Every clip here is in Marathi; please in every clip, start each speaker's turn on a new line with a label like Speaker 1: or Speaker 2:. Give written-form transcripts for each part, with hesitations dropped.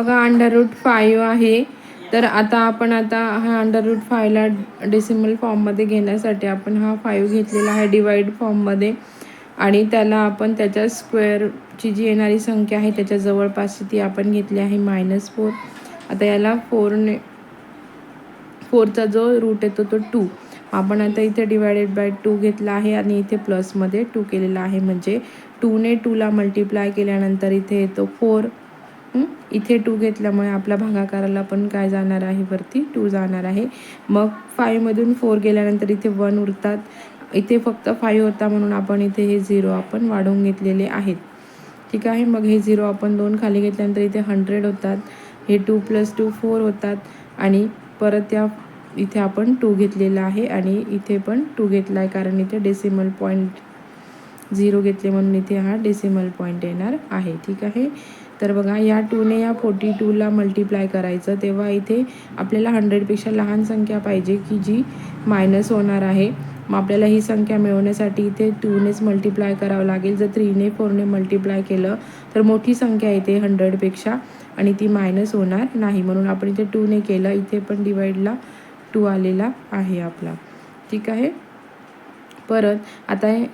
Speaker 1: बघा √5 आहे. तर आता हा √5ला डेसिमल फॉर्ममध्ये घेण्यासाठी आपण हा 5 घेतलेला आहे डिवाइड फॉर्ममध्ये आणि त्याला आपण त्याच्या स्क्वेअरची जी येणारी संख्या आहे त्याच्या जवळपासची ती आपण घेतली आहे -4. आता याला 4चा जो रूट येतो तो 2. आपण आता इथे डिवायडेड बाय 2 घेतला आहे आणि इथे प्लसमध्ये 2 केलेला आहे. म्हणजे 2ने 2ला मल्टिप्लाय केल्यानंतर इथे येतो 4. इथे 2 घेतल्यामुळे आपल्या भागाकाराला पण काय जाणार आहे, वरती 2 जाणार आहे. मग 5मधून 4 गेल्यानंतर इथे 1 उरतात. इथे फक्त 5 होता म्हणून आपण इथे हे 0 आपण वाढवून घेतलेले आहेत. ठीक आहे. मग हे 0 आपण 2 खाली घेतल्यानंतर इथे 100 होतात. हे 2 + 2 4 होतात आणि परत इथे आपण 2 घेतलेला आहे आणि इथे पण 2 घेतला आहे कारण इथे डेसिमल पॉईंट 0 घेतले म्हणून इथे हा डेसिमल पॉईंट येणार आहे. ठीक आहे. तर बघा या 2ने या 42ला मल्टिप्लाय करायचं तेव्हा इथे आपल्याला 100पेक्षा लहान संख्या पाहिजे की जी मायनस होणार आहे. मग आपल्याला ही संख्या मिळवण्यासाठी इथे 2नेच मल्टिप्लाय करावं लागेल. जर 3ने 4ने मल्टिप्लाय केलं तर मोठी संख्या येते 100पेक्षा आणि ती मायनस होणार नाही. म्हणून आपण इथे 2ने केलं. इथे पण डिवाइडला 2 आलेला आहे आपला. ठीक आहे. परत आता हे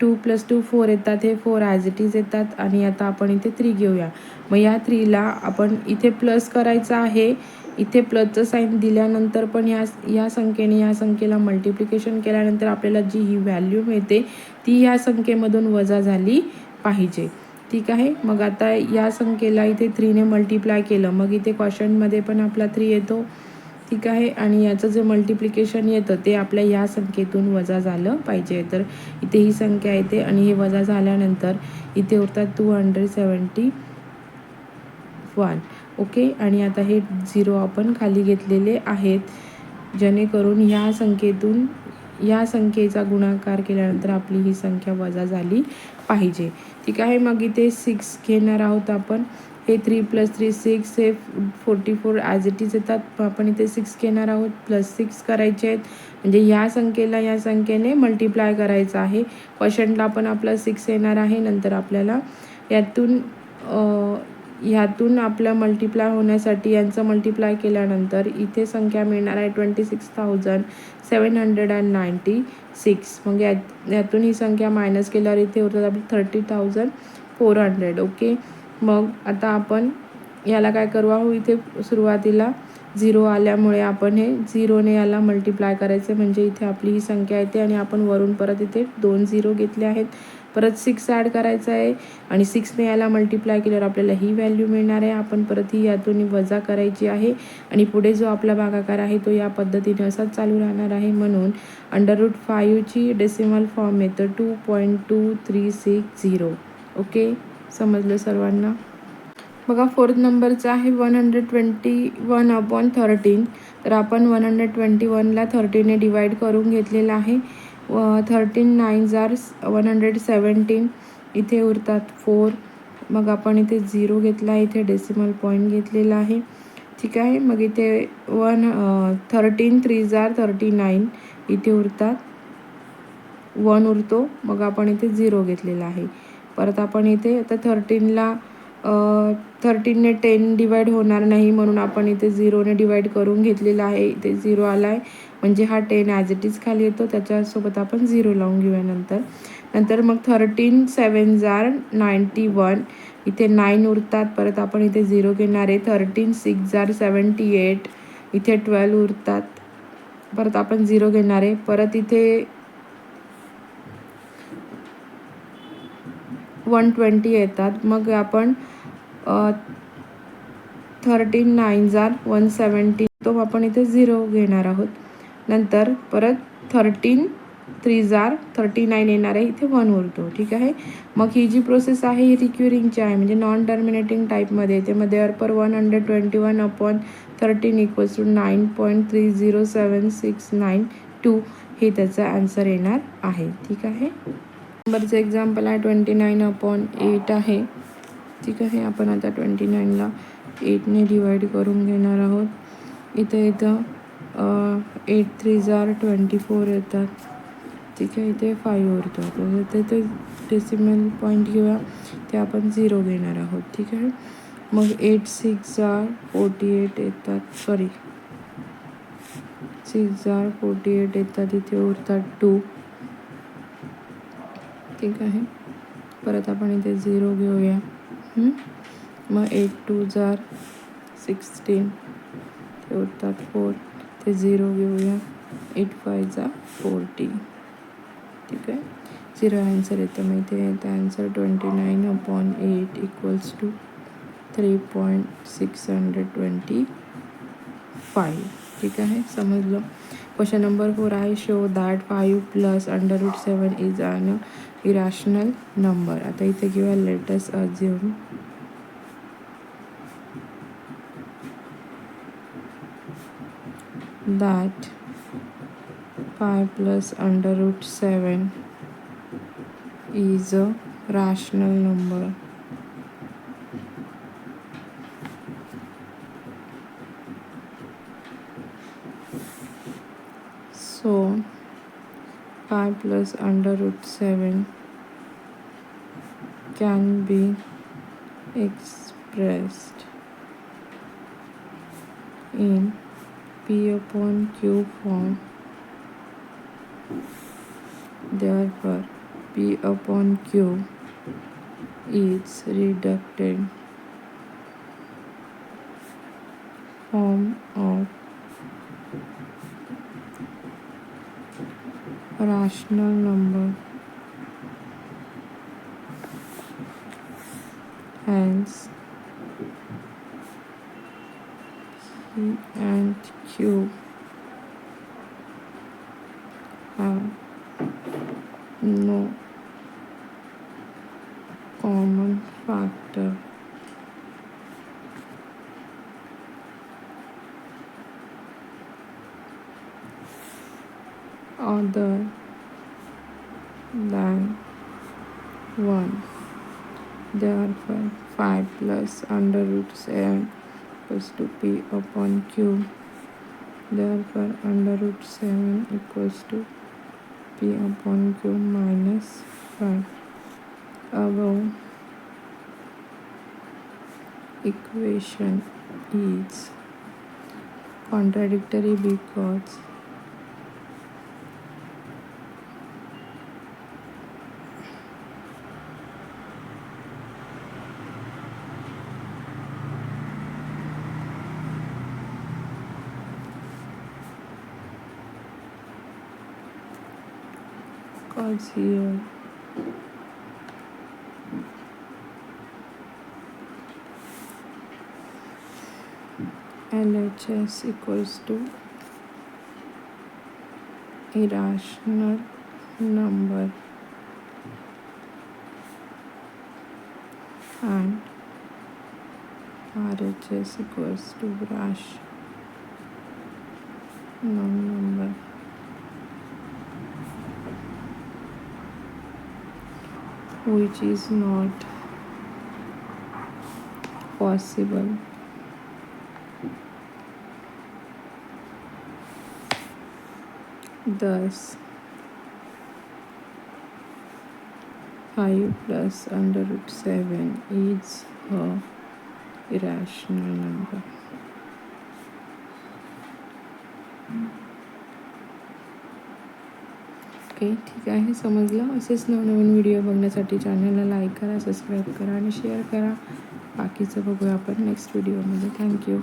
Speaker 1: 2 + 2 4 येतात. हे 4 ॲज इट इज येतात आणि आता आपण इथे 3 घेऊया. मग या 3ला आपण इथे प्लस करायचं आहे. इथे प्लसचं साईन दिल्यानंतर पण या संख्येने या संख्येला मल्टिप्लिकेशन केल्यानंतर आपल्याला जी ही व्हॅल्यू मिळते ती या संख्येमधून वजा झाली पाहिजे. ठीक आहे. मग आता या संख्येला इथे 3ने मल्टिप्लाय केलं मग इथे क्वोशंटमध्ये पण आपला 3 येतो. ठीक आहे. आणि याचं जे मल्टिप्लिकेशन येतं ते आपल्या या संख्येतून वजा झालं पाहिजे. तर इथे ही संख्या येते आणि हे वजा झाल्यानंतर इथे उरतात 271. ओके. आणि आता हे 0 आपण खाली घेतलेले आहेत जेणेकरून या संख्येचा गुणाकार केल्यानंतर आपली ही संख्या वजा झाली पाहिजे. ठीक आहे. मग इथे 6 घेणार आहोत आपण. हे 3 + 3 6 हे 44 ॲज इट इज येतात. आपण इथे 6 घेणार आहोत. +6 करायचे आहेत म्हणजे या संख्येला या संख्येने मल्टिप्लाय करायचं आहे. क्वोशंटला पण आपला 6 येणार आहे. नंतर आपल्याला ह्यातून आपल्या मल्टिप्लाय होण्यासाठी यांचं मल्टिप्लाय केल्यानंतर इथे संख्या मिळणार आहे 26,796. मग यातून ही संख्या मायनस केल्यावर इथे होतात आपली 30,400. ओके. मग आता आपण याला काय करू आहोत, इथे सुरुवातीला 0 आल्यामुळे आपण हे 0ने याला मल्टिप्लाय करायचे म्हणजे इथे आपली ही संख्या येते आणि आपण वरून परत इथे 2 0 घेतले आहेत. परत 6 ॲड करायचं आहे आणि 6ने याला मल्टिप्लाय केल्यावर आपल्याला ही व्हॅल्यू मिळणार आहे. आपण परत ही यातून वजा करायची आहे आणि पुढे जो आपला भागाकार आहे तो या पद्धतीने असाच चालू राहणार आहे. म्हणून √5ची डेसिमल फॉर्म येतं 2.2360. ओके. समजलं सर्वांना. बघा 4th नंबरचं आहे 121/13. तर आपण 121ला 30ने डिवाइड करून घेतलेला आहे. 13 9s are 117. इथे उरतात 4. मग आपण इथे 0 घेतला आहे. इथे डेसिमल पॉईंट घेतलेला आहे. ठीक आहे. मग इथे 13 3s are 39. इथे उरतात 1 उरतो. मग आपण इथे 0 घेतलेला आहे. परत आपण इथे आता 13ने 10 डिवाइड होणार नाही म्हणून आपण इथे 0ने डिवाइड करून घेतलेला आहे. इथे 0 आला आहे म्हणजे हा 10 ॲज इट इज खाली येतो. त्याच्यासोबत आपण 0 लावून घेऊया नंतर मग 13 7s are 91. इथे 9 उरतात. परत आपण इथे 0 घेणार आहे. 13 6s are 78. इथे 12 उरतात. परत आपण 0 घेणार आहे. परत इथे 120 येतात. मग आपण 13 9s are 170. तो आपण इथे 0 घेणार आहोत. नंतर परत 13 3s are 39 येणार आहे. इथे 1 उरतो. ठीक आहे. मग ही जी प्रोसेस आहे ही रिक्युरिंगची आहे म्हणजे नॉन टर्मिनेटिंग टाईपमध्ये येते. मग therefore 121/13 = 9.30769 हे त्याचा आन्सर येणार आहे. ठीक आहे. नंबरचं एक्झाम्पल आहे 29/8 आहे. ठीक आहे. आपण आता 29ला 8ने डिवाइड करून घेणार आहोत. इथे 8 3s are 24 येतात. ठीक आहे. इथे 5 उरतो. तर ते डेसिमल पॉईंट घेऊया. ते आपण 0 घेणार आहोत. ठीक आहे. मग 8 6 जार 48 येतात, सॉरी 6 जार 48 येतात, इथे उरतात 2. ठीक आहे. परत आपण इथे 0 घेऊया. मग 8 2 जार 16, ते उरतात 4, ते 0 घेऊया. 8 5 जार 40. ठीक आहे. 0 आन्सर येतं. मग इथे येतं आन्सर 29/8 इक्वल्स टू 3.625. ठीक आहे, समजलं. क्वेश्चन नंबर 4 आहे, show that 5 plus √7 is an irrational number. आता इथे किंवा let's assume that 5 plus √7 is a rational number. So 5 plus √7 can be expressed in P upon Q form. Therefore, P upon Q is reduced form of rational number. Hence, P and Q have no common factor. Other than 1. Therefore, 5 plus √7 equals to P upon Q. Therefore, √7 equals to P upon Q minus 5. Above equation is contradictory because here LHS equals to irrational number and RHS equals to rational number. Which is not possible. Thus, 5 plus √7 is a irrational number. Okay, ठीक आहे, समजलं. असेच नवनवीन व्हिडिओ बघण्यासाठी चॅनलला लाईक करा, सबस्क्राईब करा आणि शेअर करा. बाकीचं बघूया आपण नेक्स्ट व्हिडिओमध्ये. थँक्यू.